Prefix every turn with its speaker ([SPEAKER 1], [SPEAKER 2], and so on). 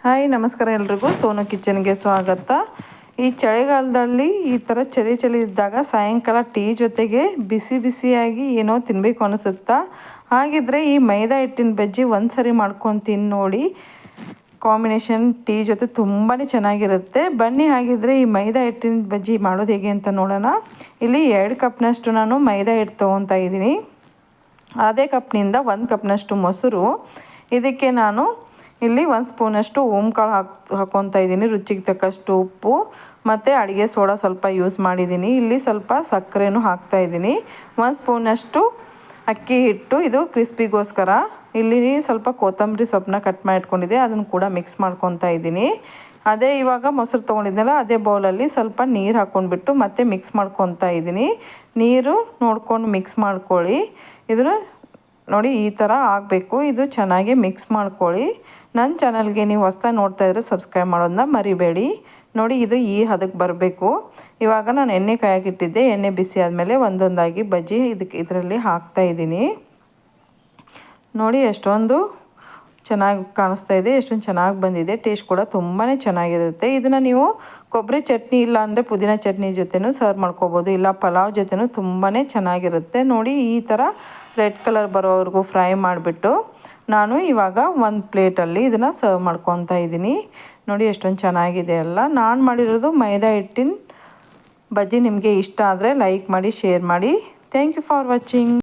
[SPEAKER 1] Hi ನಮಸ್ಕಾರ ಎಲ್ರಿಗೂ ಸೋನು ಕಿಚನ್ಗೆ ಸ್ವಾಗತ. ಈ ಚಳಿಗಾಲದಲ್ಲಿ ಈ ಥರ ಚಳಿ ಇದ್ದಾಗ ಸಾಯಂಕಾಲ ಟೀ ಜೊತೆಗೆ ಬಿಸಿ ಬಿಸಿಯಾಗಿ ಏನೋ ತಿನ್ನಬೇಕು ಅನಿಸುತ್ತಾ. ಹಾಗಿದ್ರೆ ಈ ಮೈದಾ ಹಿಟ್ಟಿನ ಬಜ್ಜಿ ಒಂದ್ಸರಿ ಮಾಡ್ಕೊಂಡು ತಿಂದು ನೋಡಿ. ಕಾಂಬಿನೇಷನ್ ಟೀ ಜೊತೆ ತುಂಬಾ ಚೆನ್ನಾಗಿರುತ್ತೆ. ಬನ್ನಿ ಹಾಗಿದ್ರೆ ಈ ಮೈದಾ ಹಿಟ್ಟಿನ ಬಜ್ಜಿ ಮಾಡೋದು ಹೇಗೆ ಅಂತ ನೋಡೋಣ. ಇಲ್ಲಿ 2 ಕಪ್ನಷ್ಟು ನಾನು ಮೈದಾ ಹಿಟ್ಟು ತೊಗೊತಾ ಇದ್ದೀನಿ. ಅದೇ ಕಪ್ನಿಂದ 1 ಕಪ್ನಷ್ಟು ಮೊಸರು. ಇದಕ್ಕೆ ನಾನು ಇಲ್ಲಿ 1 ಸ್ಪೂನಷ್ಟು ಓಂಕಾಳು ಹಾಕ್ಕೊತಾ ಇದ್ದೀನಿ. ರುಚಿಗೆ ತಕ್ಕಷ್ಟು ಉಪ್ಪು ಮತ್ತು ಅಡುಗೆ ಸೋಡಾ ಸ್ವಲ್ಪ ಯೂಸ್ ಮಾಡಿದ್ದೀನಿ. ಇಲ್ಲಿ ಸ್ವಲ್ಪ ಸಕ್ಕರೆನೂ ಹಾಕ್ತಾಯಿದ್ದೀನಿ. 1 ಸ್ಪೂನಷ್ಟು ಅಕ್ಕಿ ಹಿಟ್ಟು, ಇದು ಕ್ರಿಸ್ಪಿಗೋಸ್ಕರ. ಇಲ್ಲಿ ಸ್ವಲ್ಪ ಕೊತ್ತಂಬರಿ ಸೊಪ್ಪನ್ನ ಕಟ್ ಮಾಡಿ ಇಟ್ಕೊಂಡಿದ್ದೆ, ಅದನ್ನು ಕೂಡ ಮಿಕ್ಸ್ ಮಾಡ್ಕೊತಾ ಇದ್ದೀನಿ. ಅದೇ ಇವಾಗ ಮೊಸರು ತೊಗೊಂಡಿದ್ದೆನಲ್ಲ ಅದೇ ಬೌಲಲ್ಲಿ ಸ್ವಲ್ಪ ನೀರು ಹಾಕ್ಕೊಂಡ್ಬಿಟ್ಟು ಮತ್ತೆ ಮಿಕ್ಸ್ ಮಾಡ್ಕೊತಾ ಇದ್ದೀನಿ. ನೀರು ನೋಡ್ಕೊಂಡು ಮಿಕ್ಸ್ ಮಾಡ್ಕೊಳ್ಳಿ. ಇದನ್ನು ನೋಡಿ ಈ ಥರ ಆಗಬೇಕು. ಇದು ಚೆನ್ನಾಗಿ ಮಿಕ್ಸ್ ಮಾಡ್ಕೊಳ್ಳಿ. ನನ್ನ ಚಾನಲ್ಗೆ ನೀವು ಹೊಸ್ದಾಗಿ ನೋಡ್ತಾ ಇದ್ದರೆ ಸಬ್ಸ್ಕ್ರೈಬ್ ಮಾಡೋದನ್ನ ಮರಿಬೇಡಿ. ನೋಡಿ ಇದು ಈ ಹದಕ್ಕೆ ಬರಬೇಕು. ಇವಾಗ ನಾನು ಎಣ್ಣೆ ಕಾಯಕ್ಕಿಟ್ಟಿದ್ದೆ. ಎಣ್ಣೆ ಬಿಸಿ ಆದಮೇಲೆ ಒಂದೊಂದಾಗಿ ಬಜ್ಜಿ ಇದರಲ್ಲಿ ಹಾಕ್ತಾಯಿದ್ದೀನಿ. ನೋಡಿ ಎಷ್ಟೊಂದು ಚೆನ್ನಾಗಿ ಕಾಣಿಸ್ತಾ ಇದೆ, ಎಷ್ಟೊಂದು ಚೆನ್ನಾಗಿ ಬಂದಿದೆ. ಟೇಸ್ಟ್ ಕೂಡ ತುಂಬಾ ಚೆನ್ನಾಗಿರುತ್ತೆ. ಇದನ್ನು ನೀವು ಕೊಬ್ಬರಿ ಚಟ್ನಿ ಇಲ್ಲ ಅಂದರೆ ಪುದೀನ ಚಟ್ನಿ ಜೊತೆನೂ ಸರ್ವ್ ಮಾಡ್ಕೋಬೋದು, ಇಲ್ಲ ಪಲಾವ್ ಜೊತೆನೂ ತುಂಬಾ ಚೆನ್ನಾಗಿರುತ್ತೆ. ನೋಡಿ ಈ ಥರ ರೆಡ್ ಕಲರ್ ಬರೋವರೆಗೂ ಫ್ರೈ ಮಾಡಿಬಿಟ್ಟು ನಾನು ಇವಾಗ ಒಂದು ಪ್ಲೇಟಲ್ಲಿ ಇದನ್ನು ಸರ್ವ್ ಮಾಡ್ಕೊತಾ ಇದ್ದೀನಿ. ನೋಡಿ ಎಷ್ಟೊಂದು ಚೆನ್ನಾಗಿದೆ ಅಲ್ಲ. ನಾನು ಮಾಡಿರೋದು ಮೈದಾ ಹಿಟ್ಟಿನ ಬಜ್ಜಿ. ನಿಮಗೆ ಇಷ್ಟ ಆದರೆ ಲೈಕ್ ಮಾಡಿ, ಶೇರ್ ಮಾಡಿ. Thank you for watching.